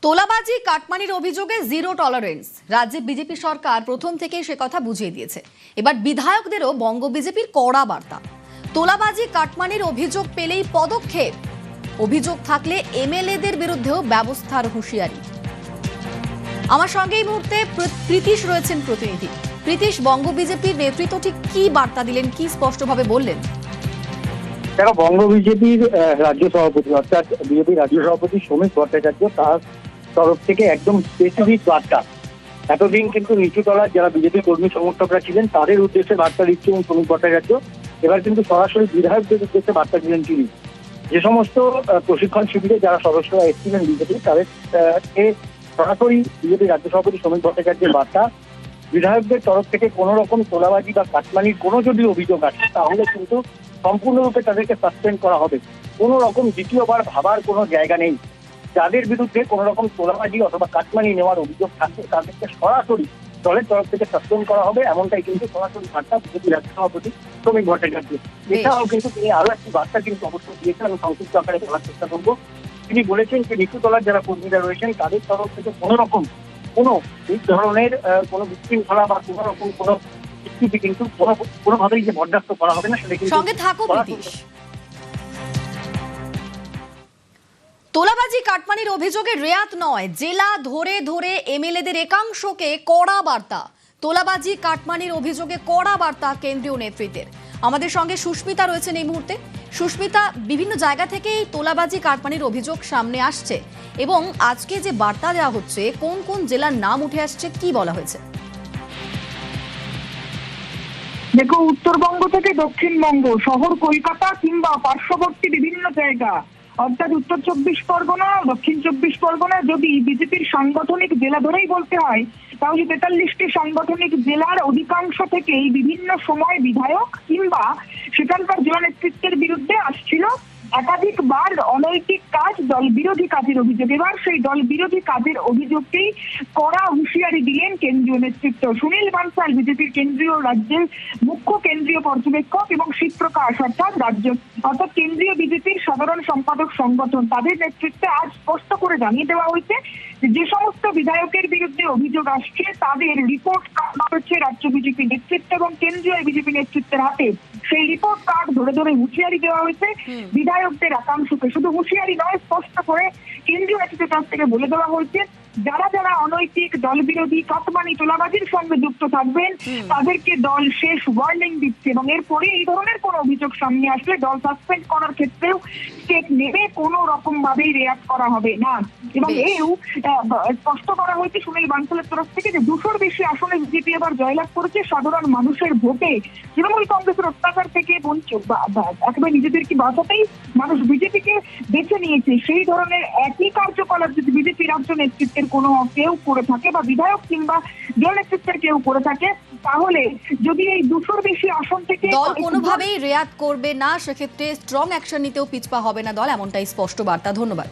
তোলাবাজি কাটমানির অভিযোগে zero tolerance. রাজ্যে BJP সরকার প্রথম থেকেই সে কথা বুঝিয়ে দিয়েছে। এবার বিধায়কদেরও বঙ্গ বিজেপির কড়া বার্তা। তোলাবাজি কাটমানির অভিযোগ পেলেই পদক্ষেপ, অভিযোগ থাকলে এমএলএদের বিরুদ্ধেও ব্যবস্থার হুঁশিয়ারি। আমার সঙ্গে এই মুহূর্তে প্রীতিশ রয়েছেন প্রতিনিধি। প্রীতিশ, বঙ্গ বিজেপির নেতৃত্ব ঠিক কি বার্তা দিলেন, কি স্পষ্টভাবে বললেন? দেখো, বঙ্গ বিজেপির রাজ্য সভাপতি অর্থাৎ বিজেপির রাজ্য সভাপতি শ্রমিক ভট্টাচার্য তার তরফ থেকে একদম স্পেসিফিক বার্তা। এতদিন কিন্তু নিচুতলার যারা বিজেপি কর্মী সমর্থকরা ছিলেন তাদের উদ্দেশ্যে বার্তা দিচ্ছেন শ্রমিক ভট্টাচার্য। এবার কিন্তু সরাসরি বিধায়কদের উদ্দেশ্যে বার্তা দিলেন তিনি। যে সমস্ত প্রশিক্ষণ শিবিরে যারা সদস্যরা এসেছিলেন বিজেপি তাদের সরাসরি বিজেপি রাজ্য সভাপতি শ্রমিক ভট্টাচার্যের বার্তা, বিধায়কদের তরফ থেকে কোনো রকম তোলাবাজি বা কাটমানির কোনো যদি অভিযোগ আসে তাহলে কিন্তু সম্পূর্ণরূপে তাদেরকে সাসপেন্ড করা হবে। কোনো রকম দ্বিতীয়বার ভাবার কোনো জায়গা নেই। যাদের বিরুদ্ধে কোনো রকম তোলাবাজি অথবা কাটমানি নেওয়ার অভিযোগ থাকবে তাদেরকে সরাসরি দলের তরফ থেকে সাসপেন্ড করা হবে, এমনটাই কিন্তু সরাসরি বার্তা বিজেপি রাজ্য সভাপতি শ্রমিক ভট্টাচার্য। এছাড়াও কিন্তু তিনি আরো একটি বার্তা কিন্তু অবশ্যই দিয়েছেন, আমি সংক্ষিপ্ত আকারে বলার চেষ্টা করবো। তিনি বলেছেন যে নিচুতলার যারা কর্মীরা রয়েছেন তাদের তরফ থেকে কোনো রকম কোনো এই ধরনের কোনো বিশৃঙ্খলা বা কোনো রকম কোনো স্थिति কিন্তু কোনোভাবেই যে বরদাস্ত করা হবে না সেটা কিন্তু। সঙ্গে থাকো প্রীতিশ। তোলাবাজি কাটমানির অভিযোগে রেয়াত নয়, জেলা ধরে ধরে এমএলএদের একাংশকে কড়া বার্তা। তোলাবাজি কাটমানির অভিযোগে কড়া বার্তা কেন্দ্রীয় নেতৃত্বের। আমাদের সঙ্গে সুস্মিতা রয়েছেন এই মুহূর্তে। সুস্মিতা, বিভিন্ন জায়গা থেকে এই তোলাবাজি কাটমানির অভিযোগ সামনে আসছে এবং আজকে যে বার্তা দেওয়া হচ্ছে, কোন কোন জেলার নাম উঠে আসছে, কি বলা হয়েছে? দেখো, উত্তরবঙ্গ থেকে দক্ষিণবঙ্গ, শহর কলকাতা কিংবা পার্শ্ববর্তী বিভিন্ন জায়গা অর্থাৎ উত্তর 24 পরগনা, দক্ষিণ 24 পরগনা, যদি বিজেপির সাংগঠনিক জেলা ধরেই বলতে হয় তাহলে 43টি সাংগঠনিক জেলার অধিকাংশ থেকেই বিভিন্ন সময় বিধায়ক কিংবা সেখানকার জেলা নেতৃত্বের বিরুদ্ধে আসছিল একাধিকবার অনৈতিক কাজ, দল বিরোধী কাজের অভিযোগ। এবার সেই দল বিরোধী কাজের অভিযোগকেই কড়া হুঁশিয়ারি দিলেন কেন্দ্রীয় নেতৃত্ব। সুনীল বানসাল, বিজেপির কেন্দ্রীয় রাজ্যের মুখ্য কেন্দ্রীয় পর্যবেক্ষক, এবং শিবপ্রকাশ অর্থাৎ কেন্দ্রীয় বিজেপির সাধারণ সম্পাদক সংগঠন, তাদের নেতৃত্বে আজ স্পষ্ট করে জানিয়ে দেওয়া হয়েছে যে সমস্ত বিধায়কের বিরুদ্ধে অভিযোগ আসছে তাদের রিপোর্ট কার্ড হচ্ছে রাজ্য বিজেপি নেতৃত্ব এবং কেন্দ্রীয় বিজেপি নেতৃত্বের হাতে। সেই রিপোর্ট কার্ড ধরে ধরে হুঁশিয়ারি দেওয়া হয়েছে বিধায়কদের একাংশকে। শুধু হুঁশিয়ারি নয়, স্পষ্ট করে কেন্দ্রীয় নেতৃত্বের কাছ থেকে বলে দেওয়া হয়েছে যারা যারা অনৈতিক দল বিরোধী কাটমানি তোলাবাজির সঙ্গে যুক্ত থাকবেন তাদেরকে দল শেষ ওয়ার্নিং দিচ্ছে এবং এরপরে এই ধরনের কোন অভিযোগ সামনে আসলে দল সাসপেন্ড করার ক্ষেত্রেও স্টেপ নেবে, কোনো রকম ভাবেই রেয়াক্ট করা হবে না। এবং এও স্পষ্ট করা হয়েছে সুনীল বানসালের তরফ থেকে যে 200-র বেশি আসনে বিজেপি এবার জয়লাভ করেছে সাধারণ মানুষের ভোটে। তৃণমূল কংগ্রেসের অত্যাচার থেকে বঞ্চিত একেবারে নিজেদেরকে বাঁচাতেই মানুষ বিজেপিকে বেছে নিয়েছে। সেই ধরনের একই কার্যকলাপ যদি বিজেপি রাজ্য নেতৃত্বের কোনো কেউ করে থাকে বা বিধায়ক কিংবা জেলা নেতৃত্বের কেউ করে থাকে তাহলে যদি এই 200-র বেশি আসন থেকে দল কোনোভাবেই রেয়াক্ট করবে না, সেক্ষেত্রে স্ট্রং অ্যাকশন নিতেও পিছপা হবে না দল, এমনটাই স্পষ্ট বার্তা। ধন্যবাদ।